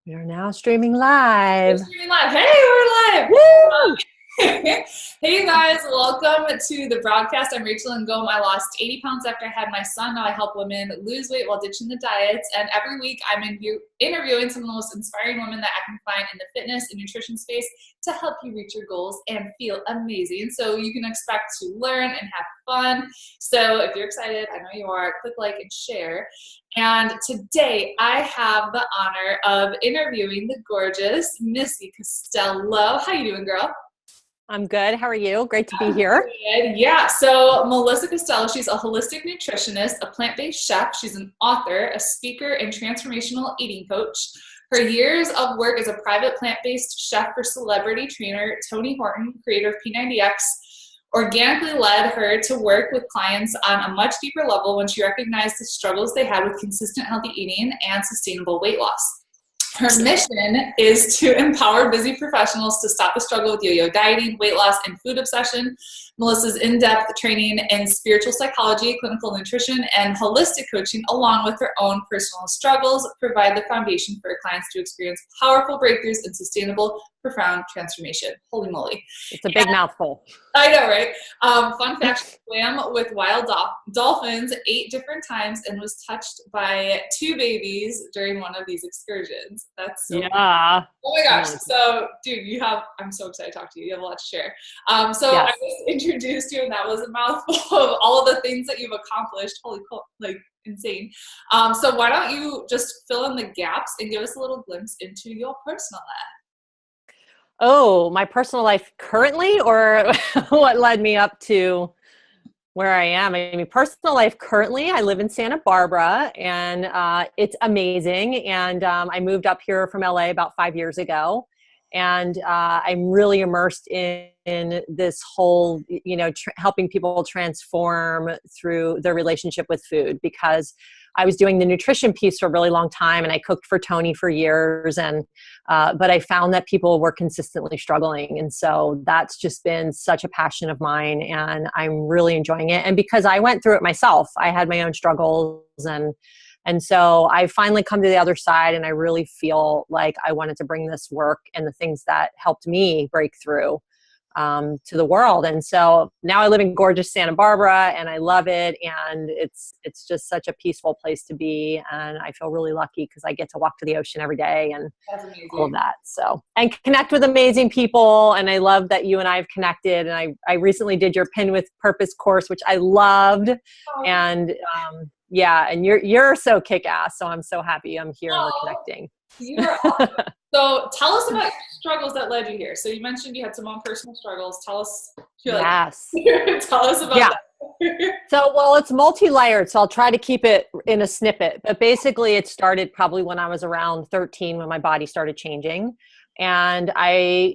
We are now streaming live. We're streaming live. Hey, we're live. Woo! Hey, you guys, welcome to the broadcast. I'm Rachel Ngom. I lost 80 pounds after I had my son. Now I help women lose weight while ditching the diets. And every week I'm interviewing some of the most inspiring women that I can find in the fitness and nutrition space to help you reach your goals and feel amazing. So you can expect to learn and have fun. So if you're excited, I know you are, click like and share. And today I have the honor of interviewing the gorgeous Missy Costello. How you doing, girl? I'm good. How are you? Great to be here. Good. Yeah, so Melissa Costello, she's a holistic nutritionist, a plant-based chef. She's an author, a speaker, and transformational eating coach. Her years of work as a private plant-based chef for celebrity trainer Tony Horton, creator of P90X, organically led her to work with clients on a much deeper level when she recognized the struggles they had with consistent healthy eating and sustainable weight loss. Her mission is to empower busy professionals to stop the struggle with yo-yo dieting, weight loss, and food obsession. Melissa's in-depth training in spiritual psychology, clinical nutrition, and holistic coaching, along with her own personal struggles, provide the foundation for her clients to experience powerful breakthroughs and sustainable, profound transformation. Holy moly. It's a big mouthful. I know, right? Fun fact, she swam with wild dolphins 8 different times and was touched by 2 babies during one of these excursions. That's so yeah. Oh my gosh. So, dude, I'm so excited to talk to you. You have a lot to share. So Yes. I just introduced you and that was a mouthful of all of the things that you've accomplished. Holy cool, like insane. So why don't you just fill in the gaps and give us a little glimpse into your personal life? Oh, my personal life currently, or what led me up to where I am? I mean, personal life currently, I live in Santa Barbara and it's amazing. And I moved up here from LA about 5 years ago. And I'm really immersed in this whole, helping people transform through their relationship with food, because I was doing the nutrition piece for a really long time and I cooked for Tony for years. And, but I found that people were consistently struggling. And so that's just been such a passion of mine and I'm really enjoying it. And because I went through it myself, I had my own struggles and so I finally come to the other side and I really feel like I wanted to bring this work and the things that helped me break through to the world. And so now I live in gorgeous Santa Barbara and I love it. And it's just such a peaceful place to be. And I feel really lucky because I get to walk to the ocean every day and all of that. So, and connect with amazing people. And I love that you and I have connected. And I recently did your Pin with Purpose course, which I loved. Oh. And yeah, and you're so kick-ass. So I'm so happy I'm here and we're connecting. You're awesome. So tell us about your struggles that led you here. So you mentioned you had some own personal struggles. Tell us. Yes. Tell us about that. So, well, it's multi-layered, so I'll try to keep it in a snippet. But basically, it started probably when I was around 13 when my body started changing. And I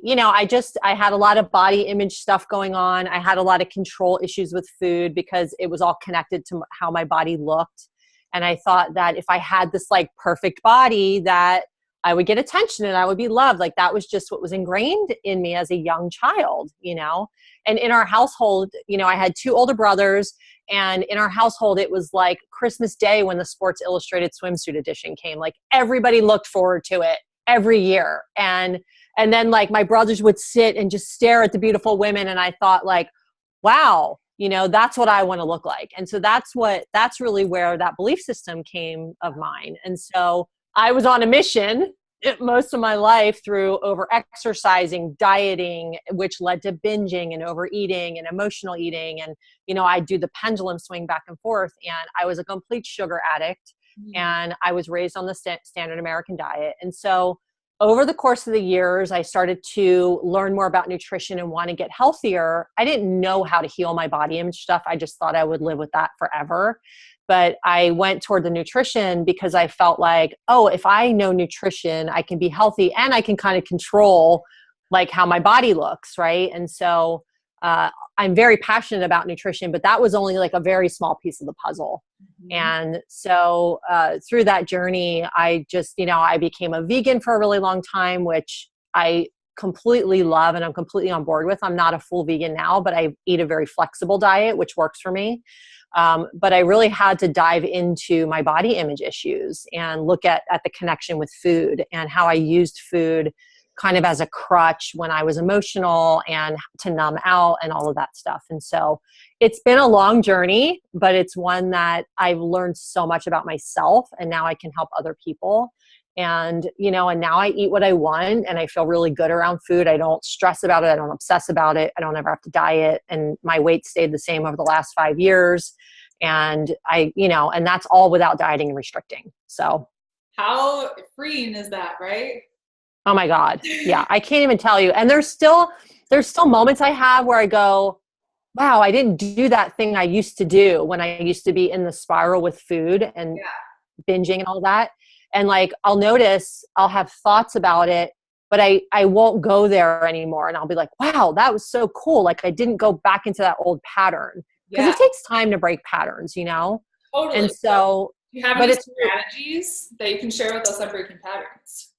had a lot of body image stuff going on. I had a lot of control issues with food because it was all connected to how my body looked. And I thought that if I had this like perfect body that I would get attention and I would be loved. Like that was just what was ingrained in me as a young child, And in our household, I had 2 older brothers, and in our household, it was like Christmas Day when the Sports Illustrated swimsuit edition came. Like everybody looked forward to it every year. And then like my brothers would sit and just stare at the beautiful women. And I thought like, wow, that's what I want to look like. And so that's really where that belief system came of mine. And so I was on a mission most of my life through over exercising, dieting, which led to binging and overeating and emotional eating. And, I do the pendulum swing back and forth, and I was a complete sugar addict. And I was raised on the standard American diet. And so over the course of the years, I started to learn more about nutrition and want to get healthier. I didn't know how to heal my body image stuff. I just thought I would live with that forever. But I went toward the nutrition because I felt like, oh, if I know nutrition, I can be healthy and I can kind of control like how my body looks, right? And so I'm very passionate about nutrition, but that was only like a very small piece of the puzzle. Mm-hmm. And so through that journey, I just, I became a vegan for a really long time, which I completely love and I'm completely on board with. I'm not a full vegan now, but I eat a very flexible diet, which works for me. But I really had to dive into my body image issues and look at the connection with food and how I used food kind of as a crutch when I was emotional and to numb out and all of that stuff. And so it's been a long journey, but it's one that I've learned so much about myself, and now I can help other people. And, and now I eat what I want and I feel really good around food. I don't stress about it. I don't obsess about it. I don't ever have to diet. And my weight stayed the same over the last 5 years. And and that's all without dieting and restricting. So how freeing is that, right? Oh my God. Yeah. I can't even tell you. And there's still moments I have where I go, wow, I didn't do that thing I used to do when I used to be in the spiral with food and binging and all that. And like, I'll have thoughts about it, but I won't go there anymore. And I'll be like, wow, that was so cool. Like I didn't go back into that old pattern, because it takes time to break patterns, Totally. And so, you have any strategies that you can share with us on breaking patterns?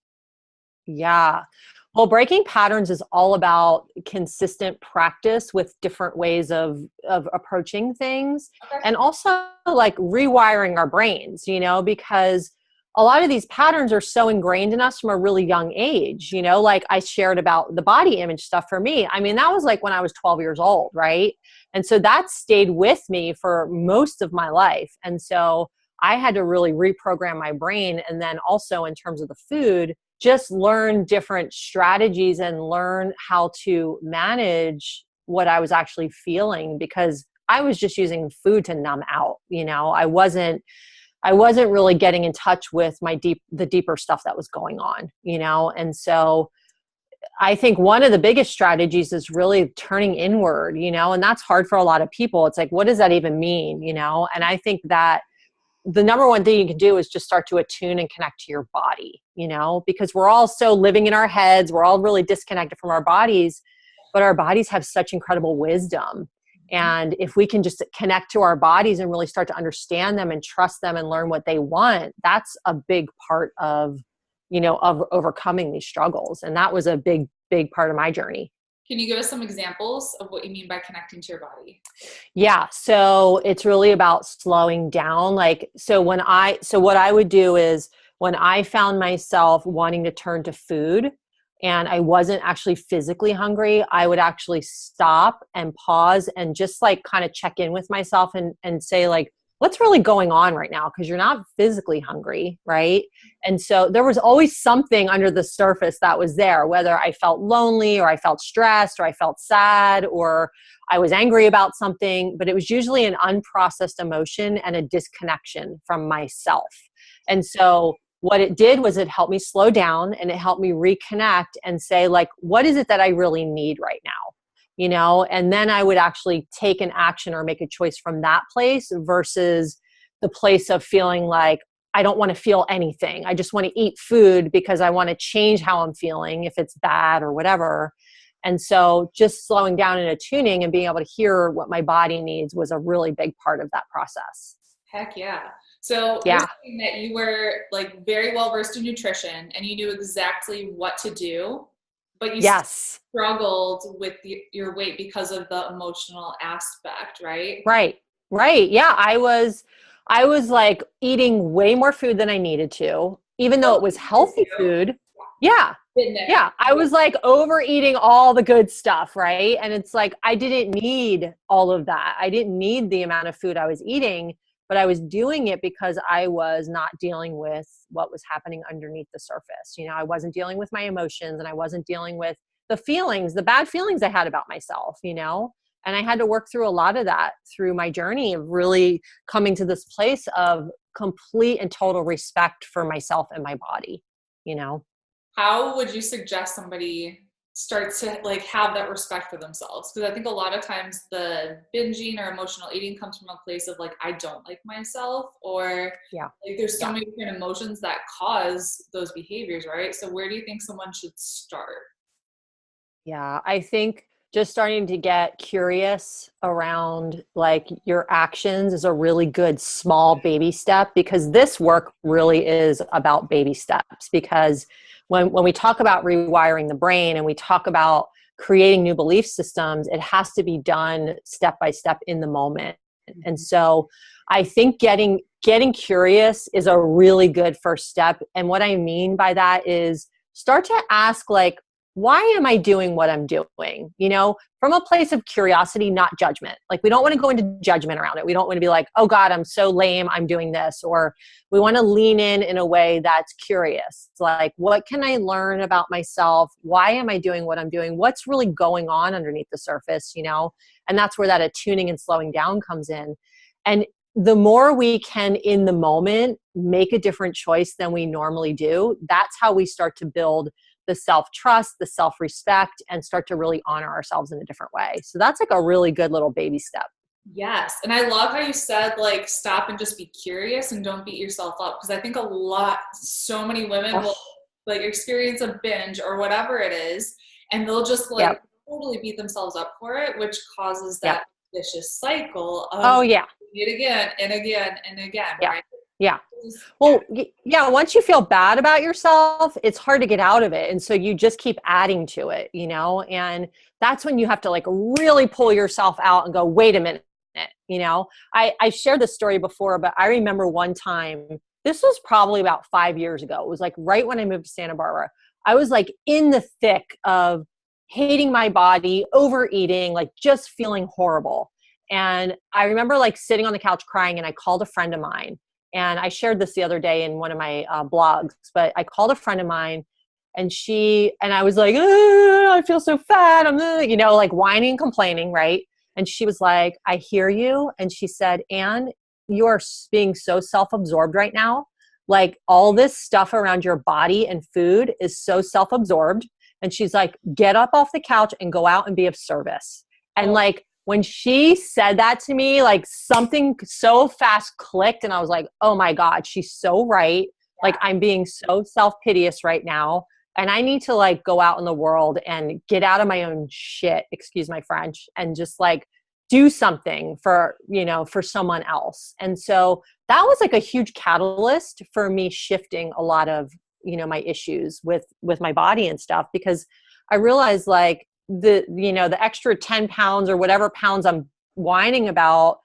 Yeah. Well, breaking patterns is all about consistent practice with different ways of approaching things, and also like rewiring our brains, because a lot of these patterns are so ingrained in us from a really young age, like I shared about the body image stuff for me. I mean, that was like when I was 12 years old, right? And so that stayed with me for most of my life. And so I had to really reprogram my brain. And then also in terms of the food, just learn different strategies and learn how to manage what I was actually feeling, because I was just using food to numb out. I wasn't really getting in touch with the deeper stuff that was going on, And so I think one of the biggest strategies is really turning inward, and that's hard for a lot of people. It's like, what does that even mean? And I think that the number one thing you can do is just start to attune and connect to your body, because we're all so living in our heads. We're all really disconnected from our bodies, but our bodies have such incredible wisdom. And if we can just connect to our bodies and really start to understand them and trust them and learn what they want, that's a big part of overcoming these struggles. And that was a big, big part of my journey. Can you give us some examples of what you mean by connecting to your body? Yeah. So it's really about slowing down. So what I would do is when I found myself wanting to turn to food and I wasn't actually physically hungry, I would actually stop and pause and just like kind of check in with myself and say like, what's really going on right now? Because you're not physically hungry, right? And so there was always something under the surface that was there, whether I felt lonely or I felt stressed or I felt sad or I was angry about something, but it was usually an unprocessed emotion and a disconnection from myself. And so what it did was it helped me slow down and it helped me reconnect and say like, what is it that I really need right now? And then I would actually take an action or make a choice from that place versus the place of feeling like, I don't want to feel anything. I just want to eat food because I want to change how I'm feeling if it's bad or whatever. And so just slowing down and attuning and being able to hear what my body needs was a really big part of that process. Heck yeah. So you're saying that you were like very well versed in nutrition and you knew exactly what to do, but you struggled with your weight because of the emotional aspect, right? Right. Yeah. I was like eating way more food than I needed to, even though it was healthy food. Yeah. Yeah. I was like overeating all the good stuff. Right. And it's like, I didn't need all of that. I didn't need the amount of food I was eating, but I was doing it because I was not dealing with what was happening underneath the surface. I wasn't dealing with my emotions and I wasn't dealing with the bad feelings I had about myself, and I had to work through a lot of that through my journey of really coming to this place of complete and total respect for myself and my body, How would you suggest somebody starts to like have that respect for themselves? Because I think a lot of times the binging or emotional eating comes from a place of like, I don't like myself, or like there's so many different emotions that cause those behaviors, right? So where do you think someone should start? Yeah, I think just starting to get curious around like your actions is a really good small baby step, because this work really is about baby steps. Because when we talk about rewiring the brain and we talk about creating new belief systems, it has to be done step by step in the moment. And so I think getting curious is a really good first step. And what I mean by that is start to ask, like, why am I doing what I'm doing? You know, from a place of curiosity, not judgment. Like, we don't want to go into judgment around it. We don't want to be like, oh God, I'm so lame, I'm doing this. Or we want to lean in a way that's curious. It's like, what can I learn about myself? Why am I doing what I'm doing? What's really going on underneath the surface, you know? And that's where that attuning and slowing down comes in. And the more we can, in the moment, make a different choice than we normally do, that's how we start to build the self-trust, the self-respect, and start to really honor ourselves in a different way. So that's like a really good little baby step. Yes. And I love how you said, like, stop and just be curious and don't beat yourself up. Because I think so many women will like experience a binge or whatever it is, and they'll just like totally beat themselves up for it, which causes that vicious cycle of doing it again and again and again, right? Yeah. Well, once you feel bad about yourself, it's hard to get out of it. And so you just keep adding to it, you know, and that's when you have to like really pull yourself out and go, wait a minute, you know. I shared this story before, but I remember one time, this was probably about 5 years ago. It was like right when I moved to Santa Barbara. I was like in the thick of hating my body, overeating, like just feeling horrible. And I remember like sitting on the couch crying, and I called a friend of mine. And I shared this the other day in one of my blogs, but I called a friend of mine, and I was like, I feel so fat. I'm, you know, like whining and complaining. Right. And she was like, I hear you. And she said, Anne, you are being so self-absorbed right now. Like, all this stuff around your body and food is so self-absorbed. And she's like, get up off the couch and go out and be of service. And like, when she said that to me, like something so fast clicked, and I was like, oh my God, she's so right. Like, I'm being so self-piteous right now. And I need to like go out in the world and get out of my own shit, excuse my French, and just like do something for, you know, for someone else. And so that was like a huge catalyst for me shifting a lot of, you know, my issues with my body and stuff, because I realized like, the extra 10 pounds or whatever pounds I'm whining about,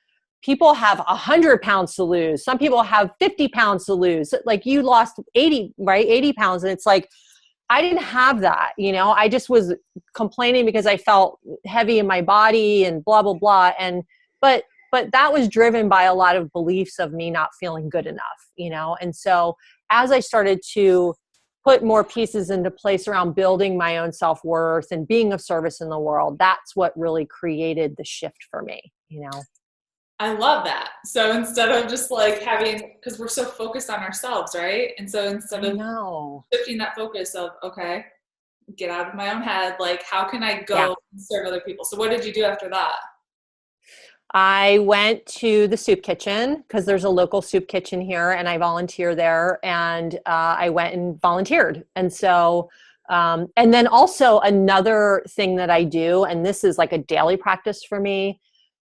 people have 100 pounds to lose. Some people have 50 pounds to lose. Like, you lost 80, right? 80 pounds. And it's like, I didn't have that, you know, I just was complaining because I felt heavy in my body and blah, blah, blah. And, but that was driven by a lot of beliefs of me not feeling good enough, you know? And so as I started to put more pieces into place around building my own self-worth and being of service in the world, that's what really created the shift for me, you know? I love that. So instead of just like because we're so focused on ourselves, right? And so instead of shifting that focus of, okay, get out of my own head, like, how can I go and serve other people? So what did you do after that? I went to the soup kitchen, because there's a local soup kitchen here, and I volunteer there. And I went and volunteered. And so, and then also another thing that I do, and this is like a daily practice for me,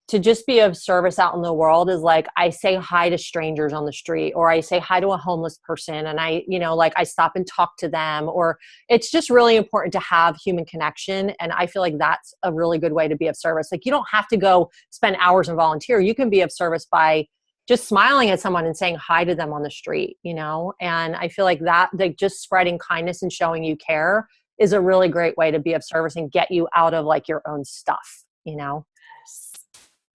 to just be of service out in the world, is like, I say hi to strangers on the street, or I say hi to a homeless person, and I, you know, like I stop and talk to them, or it's just really important to have human connection. And I feel like that's a really good way to be of service. Like, you don't have to go spend hours and volunteer. You can be of service by just smiling at someone and saying hi to them on the street, you know? And I feel like that, like, just spreading kindness and showing you care is a really great way to be of service and get you out of like your own stuff, you know?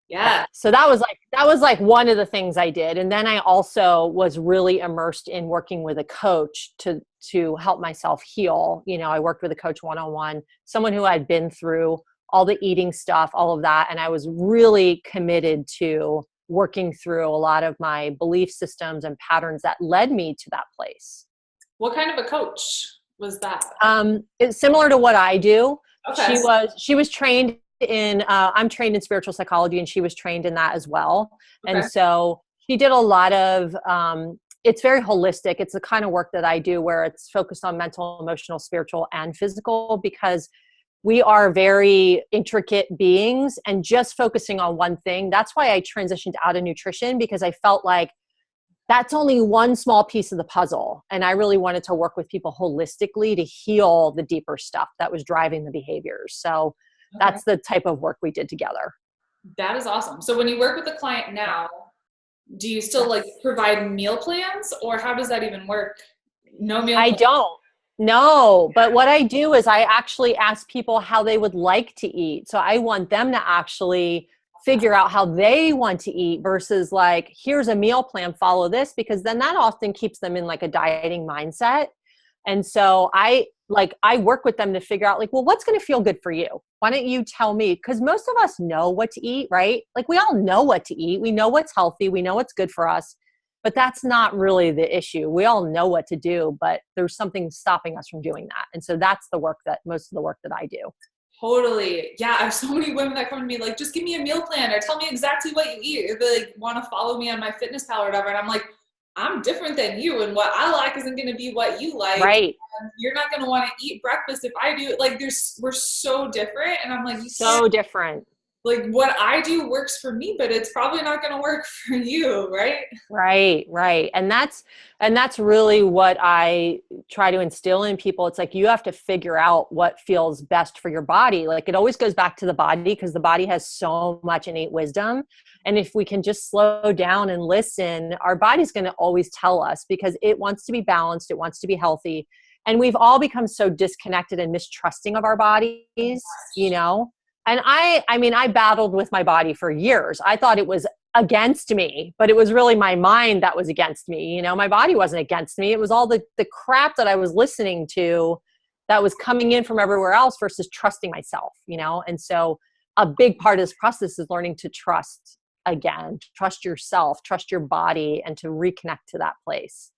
Yeah. So that was like one of the things I did. And then I also was really immersed in working with a coach to help myself heal. You know, I worked with a coach one-on-one, someone who had been through all the eating stuff, all of that. And I was really committed to working through a lot of my belief systems and patterns that led me to that place. What kind of a coach was that? It's similar to what I do. Okay. She was trained in, I'm trained in spiritual psychology, and she was trained in that as well. Okay. And so she did a lot of, it's very holistic. It's the kind of work that I do where it's focused on mental, emotional, spiritual, and physical, because we are very intricate beings, and just focusing on one thing. That's why I transitioned out of nutrition, because I felt like that's only one small piece of the puzzle. And I really wanted to work with people holistically to heal the deeper stuff that was driving the behaviors. So that's the type of work we did together. That is awesome. So when you work with a client now, do you still like Yes. provide meal plans, or how does that even work? No meal I plan. don't. No, but what I do is I actually ask people how they would like to eat. So I want them to actually figure out how they want to eat versus like, here's a meal plan, follow this, because then that often keeps them in like a dieting mindset. And so I work with them to figure out like, well, what's going to feel good for you? Why don't you tell me? Because most of us know what to eat, right? Like we all know what to eat. We know what's healthy. We know what's good for us. But that's not really the issue. We all know what to do, but there's something stopping us from doing that. And so that's the work that most of the work that I do. Totally. Yeah, I have so many women that come to me like, just give me a meal plan or tell me exactly what you eat. If they like want to follow me on my fitness pal or whatever. And I'm like, I'm different than you, and what I like isn't going to be what you like. Right. And you're not going to want to eat breakfast if I do. Like we're so different. And I'm like, you So different. like what I do works for me, but it's probably not going to work for you. Right. Right, right. And that's really what I try to instill in people. It's like you have to figure out what feels best for your body. Like it always goes back to the body because the body has so much innate wisdom. And if we can just slow down and listen, our body's going to always tell us because it wants to be balanced, it wants to be healthy. And we've all become so disconnected and mistrusting of our bodies, you know? And I mean, I battled with my body for years. I thought it was against me, but it was really my mind that was against me. You know, my body wasn't against me. It was all the crap that I was listening to that was coming in from everywhere else versus trusting myself, you know? And so a big part of this process is learning to trust again, trust yourself, trust your body, and to reconnect to that place.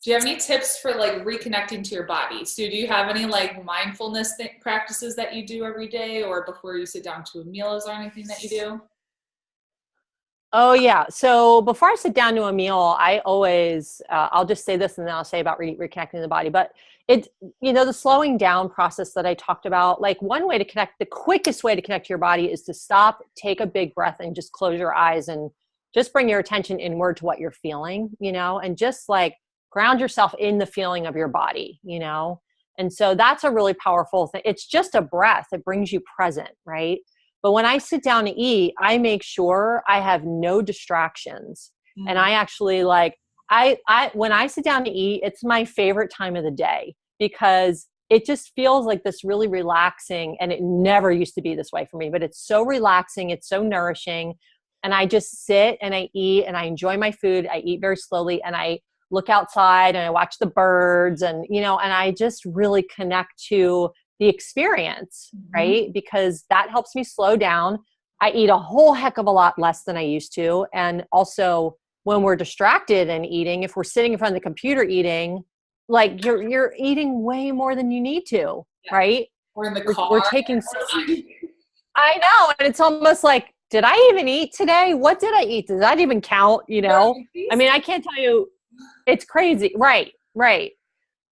Do you have any tips for like reconnecting to your body? So do you have any like mindfulness practices that you do every day or before you sit down to a meal? Is there anything that you do? Oh yeah. So before I sit down to a meal, I always, I'll just say this and then I'll say about reconnecting the body, but it, you know, the slowing down process that I talked about, like one way to connect, the quickest way to connect to your body is to stop, take a big breath and just close your eyes and just bring your attention inward to what you're feeling, you know, and just like ground yourself in the feeling of your body, you know? And so that's a really powerful thing. It's just a breath. It brings you present, right? But when I sit down to eat, I make sure I have no distractions. And I actually like, when I sit down to eat, it's my favorite time of the day because it just feels like this really relaxing, and it never used to be this way for me, but it's so relaxing. It's so nourishing. And I just sit and I eat and I enjoy my food. I eat very slowly and I look outside and I watch the birds and, you know, and I just really connect to the experience, right? Because that helps me slow down. I eat a whole heck of a lot less than I used to. And also when we're distracted and eating, if we're sitting in front of the computer eating, like you're eating way more than you need to, Yeah. right? Or in the car. We're taking so much. I know. And it's almost like, did I even eat today? What did I eat? Does that even count? You know, I mean, I can't tell you, it's crazy. Right. Right.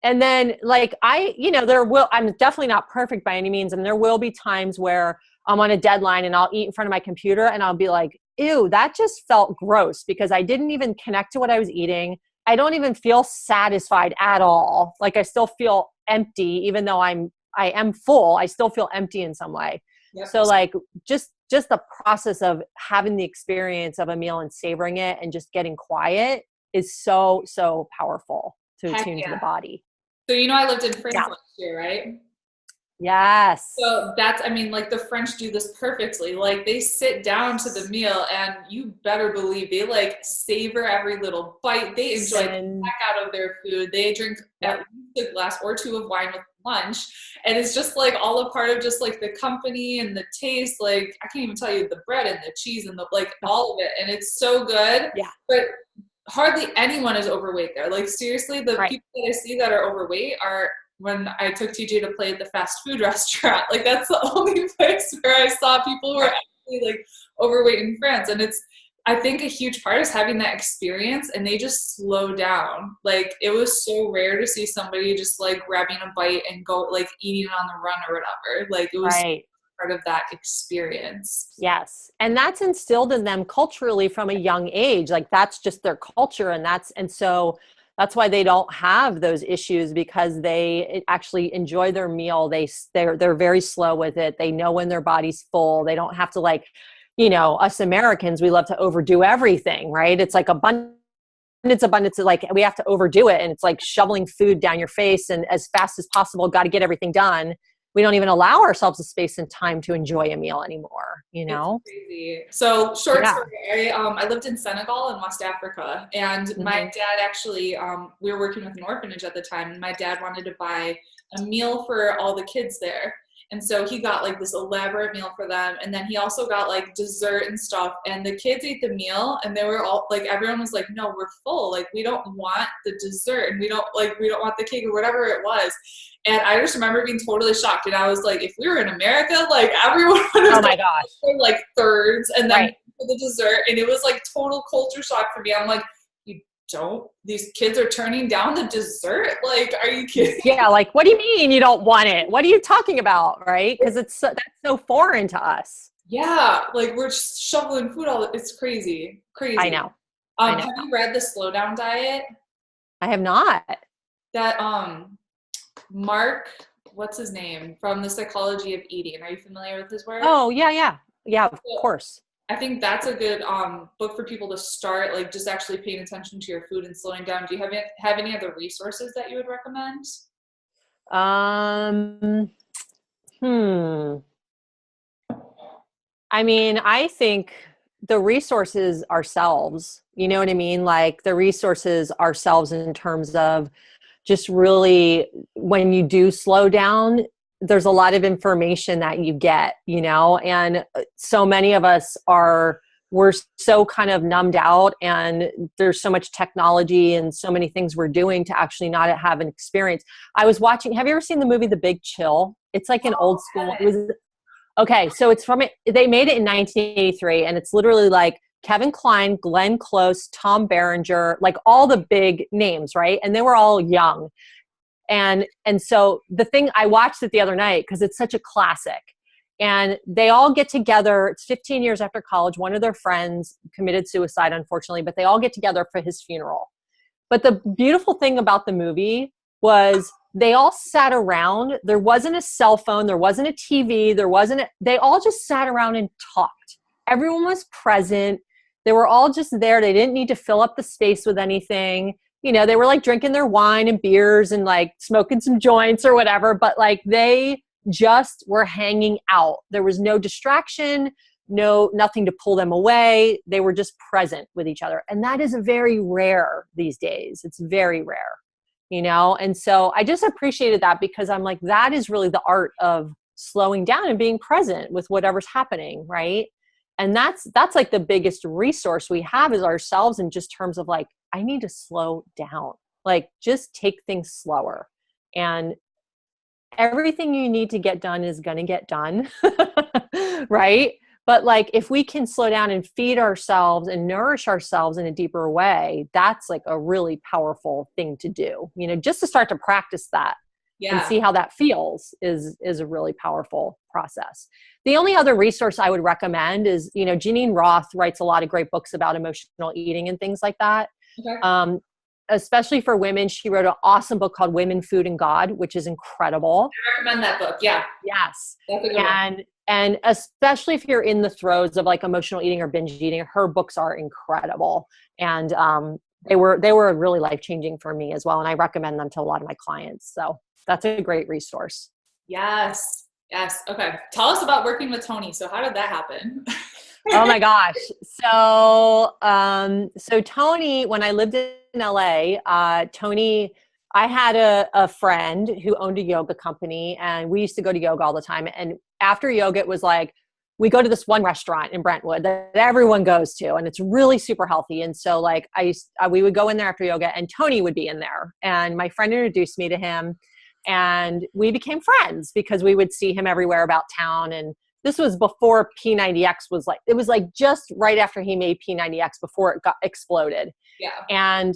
And then like you know, I'm definitely not perfect by any means. And there will be times where I'm on a deadline and I'll eat in front of my computer and I'll be like, ew, that just felt gross because I didn't even connect to what I was eating. I don't even feel satisfied at all. Like I still feel empty, even though I am full, I still feel empty in some way. Yep. So like just the process of having the experience of a meal and savoring it and just getting quiet is so, so powerful to attune to the body. So, you know, I lived in France last year, right? Yes. So I mean, like the French do this perfectly. Like they sit down to the meal and you better believe they like savor every little bite. They enjoy the heck out of their food. They drink at least a glass or two of wine with lunch. And it's just like all a part of just like the company and the taste. Like I can't even tell you the bread and the cheese and the like all of it. And it's so good. Yeah. But hardly anyone is overweight there. Like seriously, the people that I see that are overweight are when I took TJ to play at the fast food restaurant. Like that's the only place where I saw people who are actually like overweight in France. And I think a huge part is having that experience and they just slow down. Like it was so rare to see somebody just like grabbing a bite and go like eating on the run or whatever. Like it was part of that experience. Yes. And that's instilled in them culturally from a young age. Like that's just their culture. And so that's why they don't have those issues because they actually enjoy their meal. They're very slow with it. They know when their body's full. They don't have to like, us Americans, we love to overdo everything, right? It's like abundance, like we have to overdo it. And it's like shoveling food down your face and as fast as possible, got to get everything done. We don't even allow ourselves the space and time to enjoy a meal anymore, It's crazy. So short Yeah. story, I lived in Senegal in West Africa, and my dad actually, we were working with an orphanage at the time, and my dad wanted to buy a meal for all the kids there. And so he got like this elaborate meal for them. And then he also got like dessert and stuff. And the kids ate the meal and they were all like, everyone was like, no, we're full. Like, we don't want the dessert and we don't want the cake or whatever it was. And I just remember being totally shocked. And I was like, if we were in America, like everyone would have for like thirds and then for the dessert. And it was like total culture shock for me. I'm like, these kids are turning down the dessert? Like, are you kidding? Yeah, like, what do you mean you don't want it? What are you talking about, right? Because that's so foreign to us. Yeah, like we're just shoveling food it's crazy. I know. Have you read The Slowdown Diet? I have not. That Mark, what's his name, from The Psychology of Eating. Are you familiar with his work? Oh, yeah, of course. I think that's a good book for people to start, like just actually paying attention to your food and slowing down. Do you have any other resources that you would recommend? I mean, I think the resources ourselves, you know what I mean? Like the resources ourselves in terms of just really when you do slow down, there's a lot of information that you get, and so many of us we're so kind of numbed out and there's so much technology and so many things we're doing to actually not have an experience. I was watching, have you ever seen the movie The Big Chill? It's like an old school. Okay. So they made it in 1983 and it's literally like Kevin Kline, Glenn Close, Tom Berenger, like all the big names, right? And they were all young. And so the thing, I watched it the other night because it's such a classic. And they all get together. It's 15 years after college. One of their friends committed suicide, unfortunately, but they all get together for his funeral. But the beautiful thing about the movie was they all sat around. There wasn't a cell phone. There wasn't a TV. They all just sat around and talked. Everyone was present. They were all just there. They didn't need to fill up the space with anything. They were like drinking their wine and beers and like smoking some joints or whatever, but like they just were hanging out. There was no distraction, nothing to pull them away. They were just present with each other. And that is very rare these days. It's very rare, And so I just appreciated that because I'm like, that is really the art of slowing down and being present with whatever's happening, right? And that's like the biggest resource we have is ourselves in just terms of like, I need to slow down, like just take things slower and everything you need to get done is going to get done. Right. But like, if we can slow down and feed ourselves and nourish ourselves in a deeper way, that's like a really powerful thing to do, just to start to practice that. Yeah. And see how that feels is a really powerful process. The only other resource I would recommend is, Janine Roth writes a lot of great books about emotional eating and things like that. Okay. Especially for women, she wrote an awesome book called Women, Food, and God, which is incredible. I recommend that book. Yeah. Yes. That's a good one. And especially if you're in the throes of like emotional eating or binge eating, her books are incredible. And they were really life-changing for me as well. And I recommend them to a lot of my clients. So that's a great resource. Yes. Okay. Tell us about working with Tony. So how did that happen? Oh my gosh. So Tony, when I lived in LA, Tony, I had a friend who owned a yoga company and we used to go to yoga all the time. And after yoga, it was like, we go to this one restaurant in Brentwood that everyone goes to and it's really super healthy. And so like we would go in there after yoga and Tony would be in there and my friend introduced me to him and we became friends because we would see him everywhere about town. And this was before P90X it was like just right after he made P90X before it got exploded. Yeah. And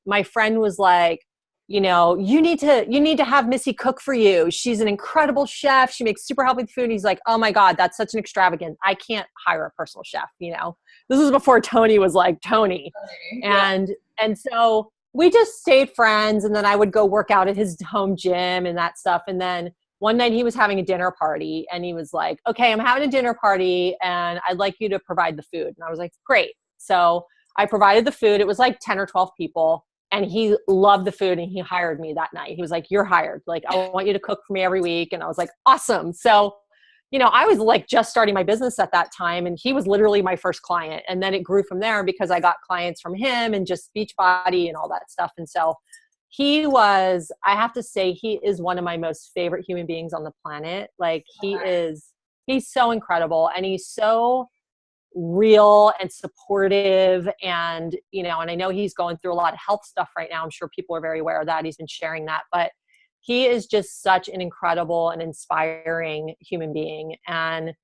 my friend was like, you need to have Missy cook for you. She's an incredible chef. She makes super healthy food. And he's like, oh my God, that's such an extravagant. I can't hire a personal chef. This was before Tony was like Tony. Yeah. And so we just stayed friends. And then I would go work out at his home gym and that stuff. And then one night he was having a dinner party and he was like, okay, I'm having a dinner party and I'd like you to provide the food. And I was like, great. So I provided the food. It was like 10 or 12 people. And he loved the food and he hired me that night. He was like, you're hired. Like, I want you to cook for me every week. And I was like, awesome. So, I was like just starting my business at that time. And he was literally my first client. And then it grew from there because I got clients from him and just Beachbody and all that stuff. And so I have to say, he is one of my most favorite human beings on the planet. Like he's so incredible and he's so real and supportive and and I know he's going through a lot of health stuff right now. I'm sure people are very aware of that. He's been sharing that, but he is just such an incredible and inspiring human being. And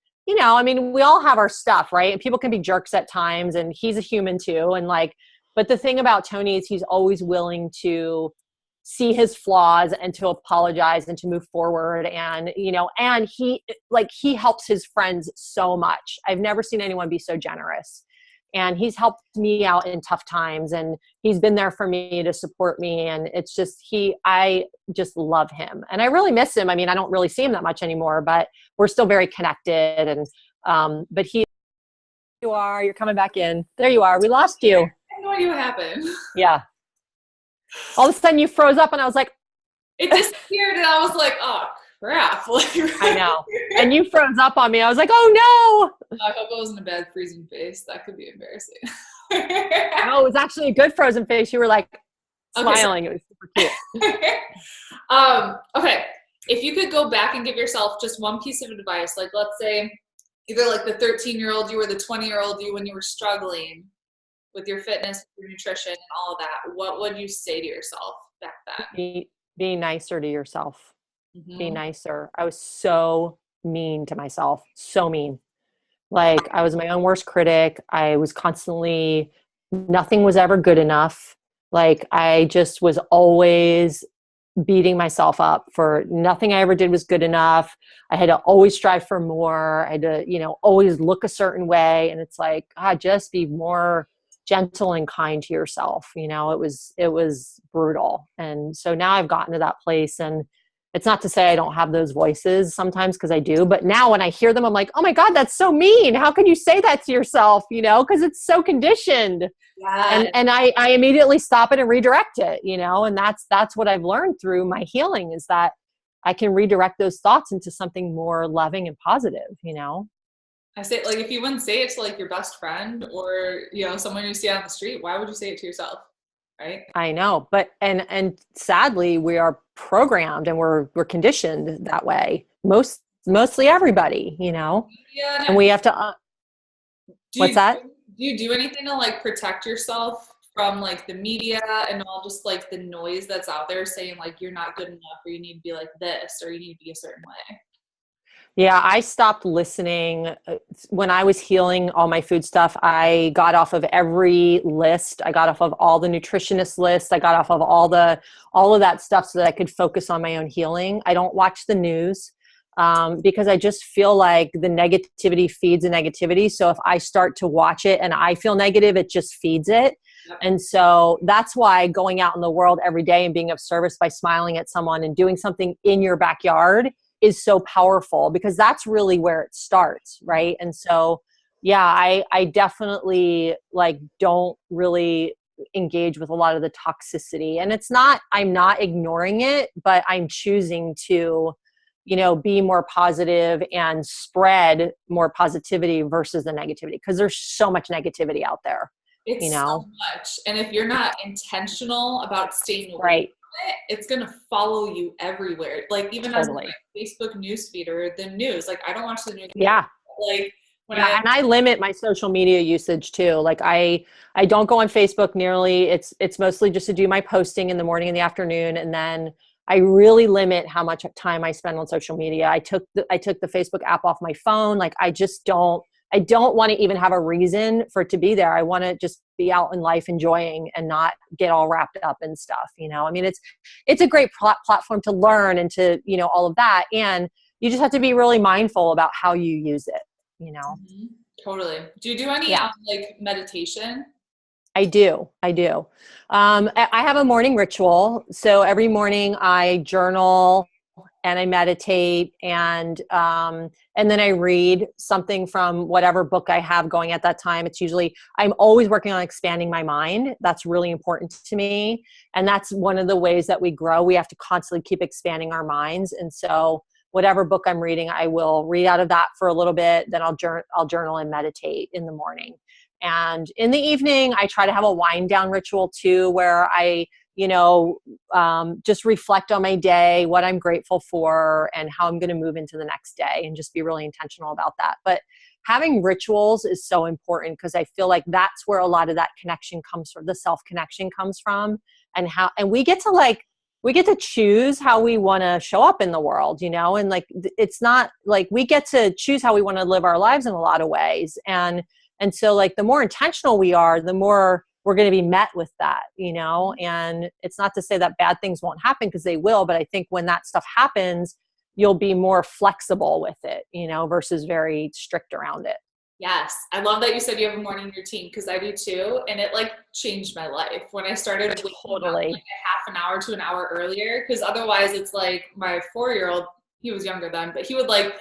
I mean, we all have our stuff, right? And people can be jerks at times, and he's a human too. And but the thing about Tony is he's always willing to see his flaws and to apologize and to move forward. And, and he helps his friends so much. I've never seen anyone be so generous. And he's helped me out in tough times, and he's been there for me to support me. And it's just, I just love him. And I really miss him. I mean, I don't really see him that much anymore, but we're still very connected. And, but you're coming back in. There you are. We lost you. I have no idea what happened. Yeah. All of a sudden you froze up and I was like, it disappeared. And I was like, oh crap. I know. And you froze up on me. I was like, oh no. I hope it wasn't a bad freezing face. That could be embarrassing. No, it was actually a good frozen face. You were like smiling. Okay, it was super cute. Okay. If you could go back and give yourself just one piece of advice, like let's say either like the 13-year-old you or the 20-year-old you when you were struggling with your fitness, your nutrition, and all of that, what would you say to yourself back then? Be nicer to yourself. Mm-hmm. Be nicer. I was so mean to myself. So mean. Like I was my own worst critic. I was constantly, nothing was ever good enough. Like I just was always beating myself up for nothing I ever did was good enough. I had to always strive for more. I had to, always look a certain way. And it's like, God, just be more gentle and kind to yourself. It was brutal. And so now I've gotten to that place, and it's not to say I don't have those voices sometimes, because I do, but now when I hear them, I'm like, oh my God, that's so mean. How can you say that to yourself? Because it's so conditioned. Yeah. And I immediately stop it and redirect it, and that's what I've learned through my healing, is that I can redirect those thoughts into something more loving and positive, I say, like, if you wouldn't say it to like your best friend or, someone you see on the street, why would you say it to yourself? Right. I know, but, and sadly we are programmed and we're conditioned that way. Mostly everybody, Yeah. And we have to, what's that? Do you do anything to like protect yourself from like the media and all just like the noise that's out there saying like, you're not good enough, or you need to be like this, or you need to be a certain way? Yeah, I stopped listening. When I was healing all my food stuff, I got off of every list. I got off of all the nutritionist lists. I got off of all of that stuff so that I could focus on my own healing. I don't watch the news because I just feel like the negativity feeds the negativity. So if I start to watch it and I feel negative, it just feeds it. And so that's why going out in the world every day and being of service by smiling at someone and doing something in your backyard is so powerful, because that's really where it starts. Right. And so, yeah, I definitely don't really engage with a lot of the toxicity, and I'm not ignoring it, but I'm choosing to, be more positive and spread more positivity versus the negativity. 'Cause there's so much negativity out there. It's so much. And if you're not intentional about staying away right. it's going to follow you everywhere. Like even totally. As a Facebook newsfeed or the news, like I don't watch the news. Yeah. Like when and I limit my social media usage too. Like I don't go on Facebook nearly. It's mostly just to do my posting in the morning and the afternoon. And then I really limit how much time I spend on social media. I took the Facebook app off my phone. Like I don't want to even have a reason for it to be there. I want to just be out in life enjoying and not get all wrapped up in stuff. I mean, it's a great platform to learn and to, all of that. And you just have to be really mindful about how you use it, Mm-hmm. Totally. Do you do any like meditation? I do. I have a morning ritual. So every morning I journal and I meditate, and then I read something from whatever book I have going at that time. It's usually, I'm always working on expanding my mind. That's really important to me. And that's one of the ways that we grow. We have to constantly keep expanding our minds. And so whatever book I'm reading, I will read out of that for a little bit. Then I'll journal and meditate in the morning. And in the evening, I try to have a wind down ritual too, where I, just reflect on my day, what I'm grateful for, and how I'm going to move into the next day, and just be really intentional about that. But having rituals is so important, because I feel like that's where a lot of that connection comes from, the self-connection comes from, and we get to choose how we want to show up in the world, and like, it's not like we get to choose how we want to live our lives in a lot of ways. And so like the more intentional we are, the more we're going to be met with that, and it's not to say that bad things won't happen, because they will. But I think when that stuff happens, you'll be more flexible with it, versus very strict around it. Yes. I love that you said you have a morning routine, because I do too. And it like changed my life when I started waking up like a half an hour to an hour earlier. Because otherwise it's like my 4-year-old, he was younger then, but he would like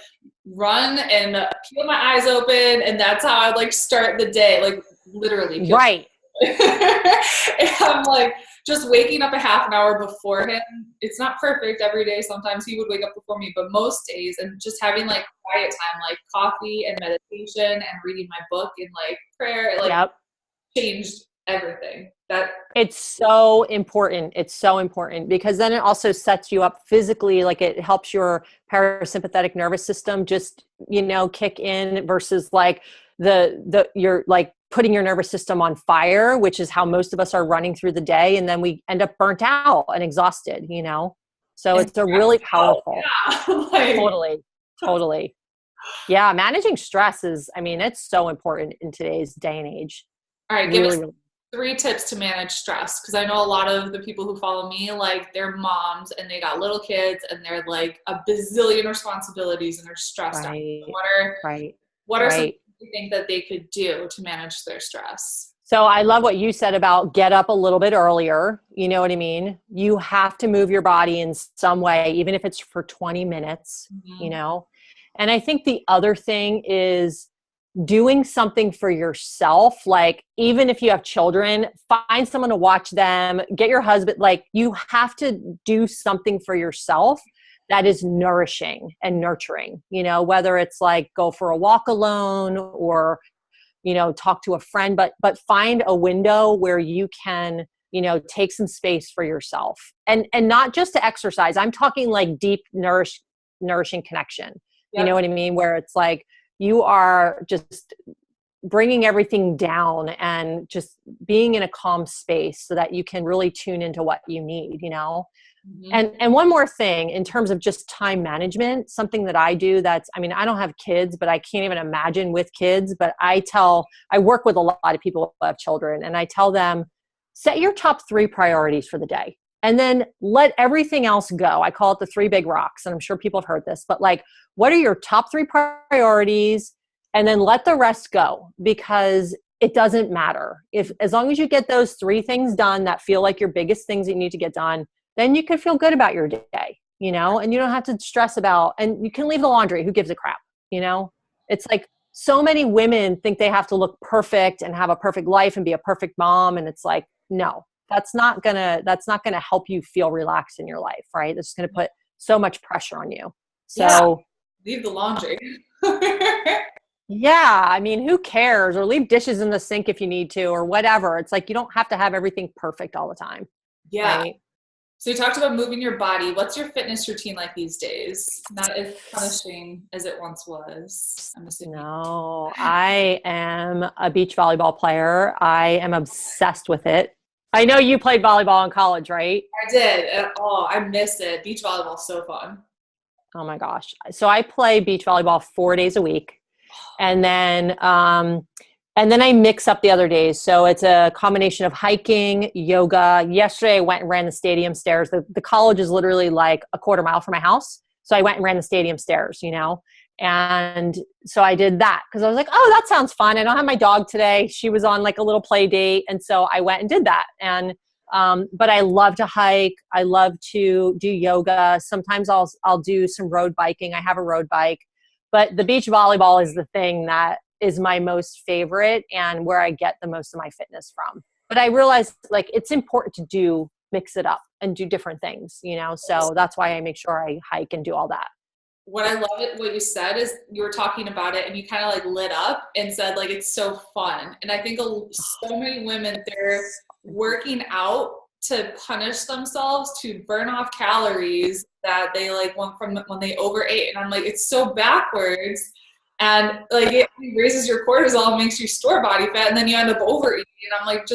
run and peel my eyes open. And that's how I'd like start the day, like literally. Right. And I'm like, just waking up a half an hour before him. It's not perfect every day. Sometimes he would wake up before me, but most days, and just having like quiet time, like coffee and meditation and reading my book and like prayer, it like changed everything. That it's so important. It's so important, because then it also sets you up physically. Like it helps your parasympathetic nervous system just, kick in, versus like you're like putting your nervous system on fire, which is how most of us are running through the day. And then we end up burnt out and exhausted, so it's a really powerful, totally. Yeah. Managing stress is, it's so important in today's day and age. All right. Give us 3 tips to manage stress. Cause I know a lot of the people who follow me, like they're moms and they got little kids and they're like a bazillion responsibilities and they're stressed out. What are some you think that they could do to manage their stress? So I love what you said about get up a little bit earlier. You know what I mean? You have to move your body in some way, even if it's for 20 minutes, And I think the other thing is doing something for yourself. Like, even if you have children, find someone to watch them, get your husband, like you have to do something for yourself that is nourishing and nurturing, whether it's like go for a walk alone or, talk to a friend, but find a window where you can, take some space for yourself, and not just to exercise. I'm talking like deep nourishing connection. Yep. You know what I mean? Where it's like, you are just bringing everything down and just being in a calm space so that you can really tune into what you need, Mm-hmm. And one more thing in terms of just time management, something that I do that's, I don't have kids, but I can't even imagine with kids, but I work with a lot of people who have children, and I tell them, set your top 3 priorities for the day and then let everything else go. I call it the 3 big rocks. And I'm sure people have heard this, but like, what are your top 3 priorities? And then let the rest go, because it doesn't matter. As long as you get those 3 things done that feel like your biggest things that you need to get done, then you can feel good about your day, and you don't have to stress about, and you can leave the laundry. Who gives a crap? It's like so many women think they have to look perfect and have a perfect life and be a perfect mom. And it's like, no, that's not gonna help you feel relaxed in your life. Right. It's going to put so much pressure on you. So leave the laundry. Yeah. Who cares? Or leave dishes in the sink if you need to, or whatever. It's like, you don't have to have everything perfect all the time. Yeah. Right? So you talked about moving your body. What's your fitness routine like these days? Not as punishing as it once was, I'm assuming. No, I am a beach volleyball player. I am obsessed with it. I know you played volleyball in college, right? I did. Oh, I miss it. Beach volleyball is so fun. Oh my gosh. So I play beach volleyball 4 days a week. And then I mix up the other days. So it's a combination of hiking, yoga. Yesterday I went and ran the stadium stairs. The college is literally like a quarter mile from my house. So I went and ran the stadium stairs, And so I did that because I was like, oh, that sounds fun. I don't have my dog today. She was on like a little play date. And so I went and did that. And But I love to hike. I love to do yoga. Sometimes I'll do some road biking. I have a road bike, but the beach volleyball is the thing that is my most favorite and where I get the most of my fitness from. But I realize like it's important to mix it up and do different things, so that's why I make sure I hike and do all that. What I love it, what you said is you were talking about it and you kind of like lit up and said like, it's so fun. And I think so many women, they're working out to punish themselves, to burn off calories that they like want from when they overate. And I'm like, it's so backwards. And like it raises your cortisol, makes you store body fat, and then you end up overeating. And I'm like,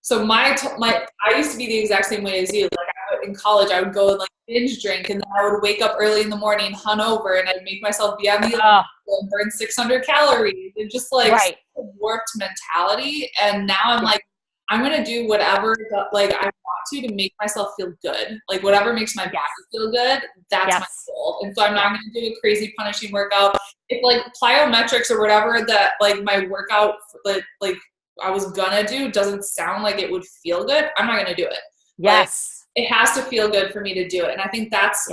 so I used to be the exact same way as you. Like in college, I would go and like binge drink, and then I would wake up early in the morning, hungover, and I'd make myself be on the and burn 600 calories. It just like warped mentality. And now I'm like, I'm gonna do whatever like I want to make myself feel good. Like whatever makes my body feel good, that's my goal. And so I'm not gonna do a crazy punishing workout. If like plyometrics or whatever that like my workout like I was gonna do doesn't sound like it would feel good, I'm not gonna do it. Yes. Like, it has to feel good for me to do it. And I think that's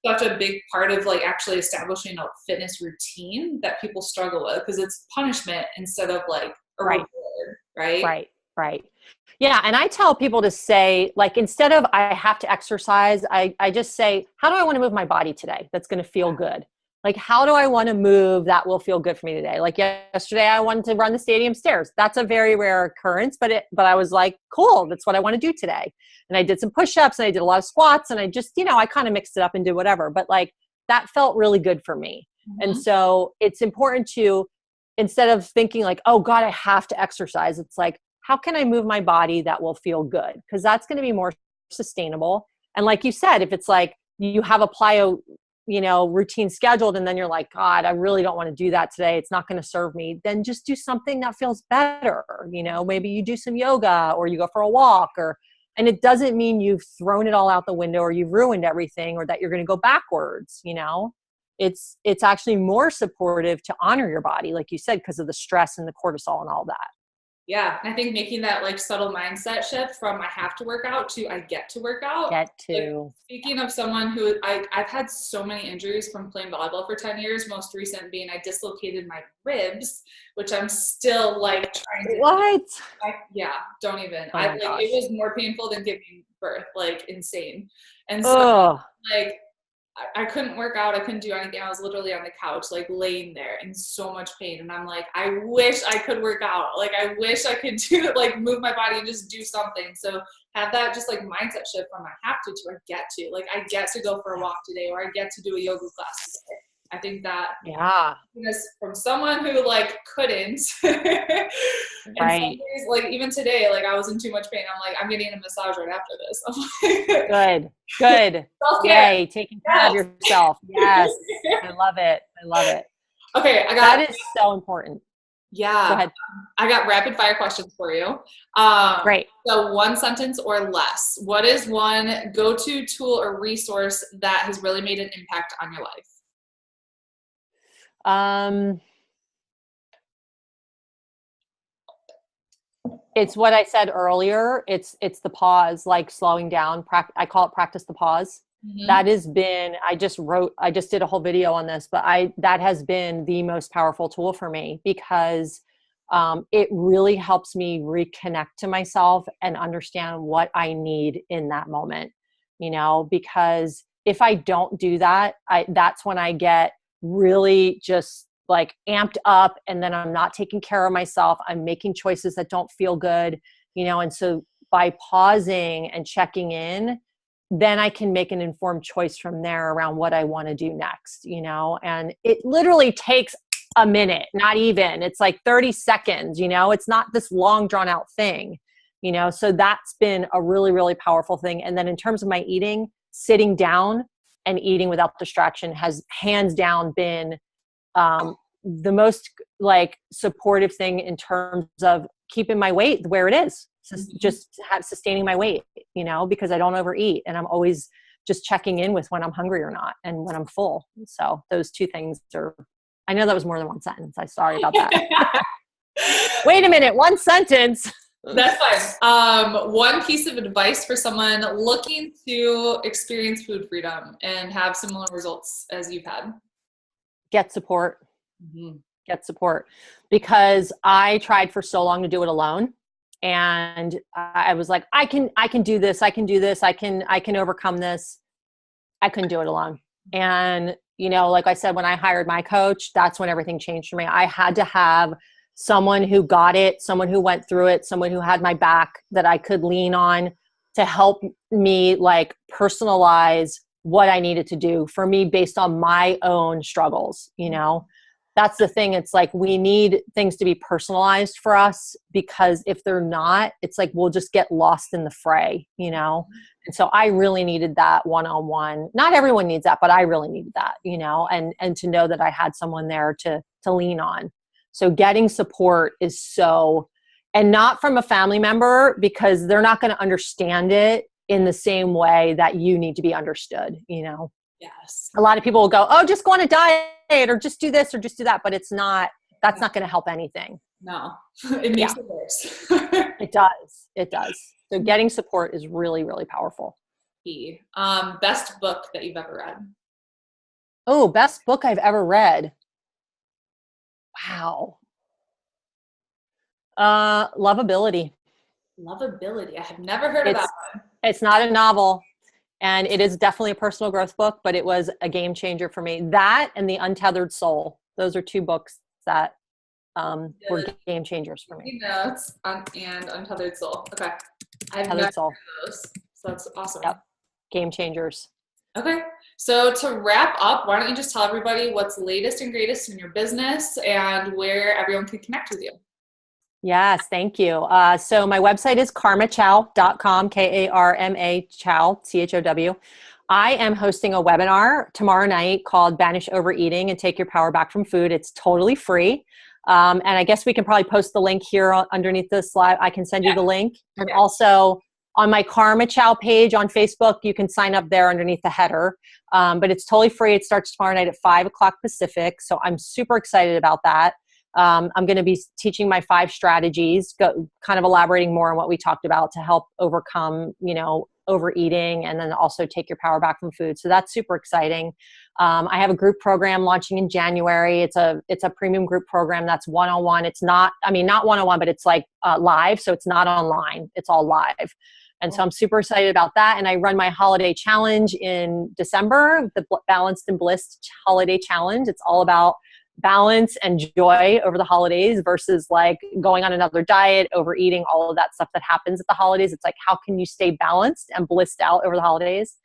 such a big part of like actually establishing a fitness routine that people struggle with, because it's punishment instead of like a reward, right? Right. Yeah. And I tell people to say, like, instead of I have to exercise, I just say, how do I want to move my body today that's going to feel good? Like, how do I want to move that will feel good for me today? Like yesterday, I wanted to run the stadium stairs. That's a very rare occurrence, but I was like, cool, that's what I want to do today. And I did some push-ups and I did a lot of squats and I just, I kind of mixed it up and did whatever. But like, that felt really good for me. Mm-hmm. And so it's important to, instead of thinking like, oh God, I have to exercise, it's like, how can I move my body that will feel good? Because that's going to be more sustainable. And like you said, if it's like you have a plyo, routine scheduled, and then you're like, God, I really don't want to do that today, it's not going to serve me, then just do something that feels better. Maybe you do some yoga or you go for a walk, and it doesn't mean you've thrown it all out the window or you've ruined everything or that you're going to go backwards. It's actually more supportive to honor your body, like you said, because of the stress and the cortisol and all that. Yeah. I think making that like subtle mindset shift from I have to work out to I get to work out. Like, speaking of someone who I've had so many injuries from playing volleyball for 10 years, most recent being I dislocated my ribs, which I'm still like trying to. What? Don't even. Oh it was more painful than giving birth, like insane. And so like I couldn't work out. I couldn't do anything. I was literally on the couch, like laying there in so much pain. And I'm like, I wish I could work out. Like, I wish I could move my body and just do something. So have that just like mindset shift from I have to I get to. Like, I get to go for a walk today, or I get to do a yoga class today. I think that from someone who like couldn't, and some days, like even today, like I was in too much pain. I'm like, I'm getting a massage right after this. I'm like, good. Yay, taking care of yourself. Yes, I love it. Okay, that is so important. Yeah, go ahead. I got rapid fire questions for you. Great. So one sentence or less. What is one go-to tool or resource that has really made an impact on your life? It's what I said earlier. It's the pause, like slowing down. I call it practice the pause. Mm-hmm. That has been, I just did a whole video on this, but that has been the most powerful tool for me, because it really helps me reconnect to myself and understand what I need in that moment, because if I don't do that, that's when I get really just like amped up, and then I'm not taking care of myself. I'm making choices that don't feel good, and so by pausing and checking in, then I can make an informed choice from there around what I want to do next, and it literally takes a minute, not even, it's like 30 seconds, it's not this long drawn out thing, so that's been a really, really powerful thing. And then in terms of my eating, sitting down and eating without distraction has hands down been the most like supportive thing in terms of keeping my weight where it is. So just sustaining my weight, because I don't overeat, and I'm always just checking in with when I'm hungry or not, and when I'm full. So those two things I know that was more than one sentence. I'm sorry about that. Wait a minute. One sentence. That's fine. One piece of advice for someone looking to experience food freedom and have similar results as you've had. Get support. Mm-hmm. Get support, because I tried for so long to do it alone. And I was like, I can do this. I can do this. I can overcome this. I couldn't do it alone. And, like I said, when I hired my coach, that's when everything changed for me. I had to have someone who got it, someone who went through it, someone who had my back that I could lean on to help me like personalize what I needed to do for me based on my own struggles, That's the thing. It's like we need things to be personalized for us, because if they're not, it's like we'll just get lost in the fray, And so I really needed that one-on-one. Not everyone needs that, but I really needed that, and to know that I had someone there to lean on. So getting support is and not from a family member, because they're not going to understand it in the same way that you need to be understood, Yes. A lot of people will go, oh, just go on a diet or just do this or just do that. But that's not going to help anything. No, it makes it worse. It does. It does. So getting support is really, really powerful. Key. Best book that you've ever read? Oh, best book I've ever read. Wow. Lovability. Lovability. I have never heard of that one. It's not a novel. And it is definitely a personal growth book, but it was a game changer for me. That and The Untethered Soul. Those are two books that were game changers for me. Notes and Untethered Soul. Okay. I've never heard of those. So that's awesome. Yep. Game changers. Okay. So to wrap up, why don't you just tell everybody what's latest and greatest in your business and where everyone can connect with you? Yes, thank you. So my website is karmachow.com, Karma Chow, CHOW. I am hosting a webinar tomorrow night called Banish Overeating and Take Your Power Back from Food. It's totally free. And I guess we can probably post the link here underneath this slide. I can send you the link. And also on my Karma Chow page on Facebook, you can sign up there underneath the header. But it's totally free. It starts tomorrow night at 5:00 Pacific. So I'm super excited about that. I'm going to be teaching my 5 strategies, kind of elaborating more on what we talked about to help overcome, overeating, and then also take your power back from food. So that's super exciting. I have a group program launching in January. It's a premium group program that's one-on-one. It's not one-on-one, but it's like live. So it's not online. It's all live. And so I'm super excited about that. And I run my holiday challenge in December, the Balanced and Blissed Holiday Challenge. It's all about balance and joy over the holidays versus like going on another diet, overeating, all of that stuff that happens at the holidays. It's like, how can you stay balanced and blissed out over the holidays?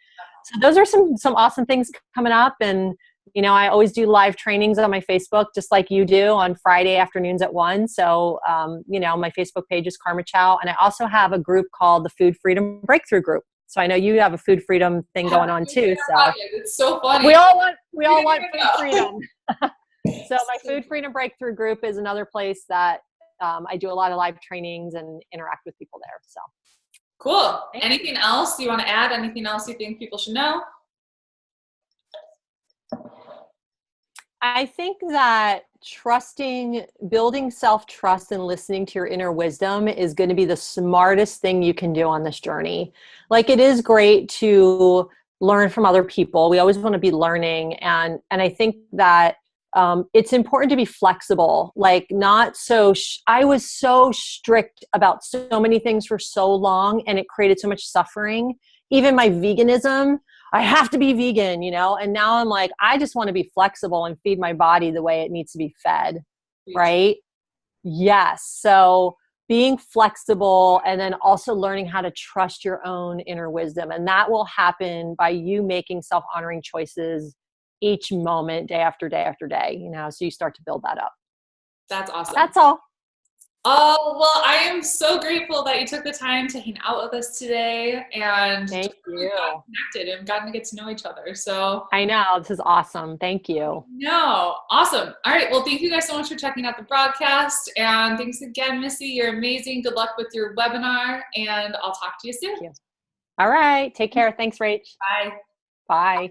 So those are some awesome things coming up. And, I always do live trainings on my Facebook, just like you do on Friday afternoons at 1. So, my Facebook page is Karma Chow. And I also have a group called the Food Freedom Breakthrough Group. So I know you have a food freedom thing going on too. So it's so funny. We all want food freedom. So my Food Freedom Breakthrough Group is another place that I do a lot of live trainings and interact with people there. So cool. Anything else you want to add? Anything else you think people should know? I think that building self-trust and listening to your inner wisdom is going to be the smartest thing you can do on this journey. Like, it is great to learn from other people. We always want to be learning. And I think that it's important to be flexible, like I was so strict about so many things for so long, and it created so much suffering. Even my veganism, I have to be vegan, and now I'm like, I just want to be flexible and feed my body the way it needs to be fed. Right? Yes. So being flexible, and then also learning how to trust your own inner wisdom. And that will happen by you making self-honoring choices each moment, day after day after day, so you start to build that up. That's awesome. That's all. Oh, well, I am so grateful that you took the time to hang out with us today, and thank you. Got connected and gotten to get to know each other. So I know, this is awesome. Thank you. No, awesome. All right. Well, thank you guys so much for checking out the broadcast, and thanks again, Missy. You're amazing. Good luck with your webinar, and I'll talk to you soon. All right. Take care. Thanks, Rach. Bye. Bye.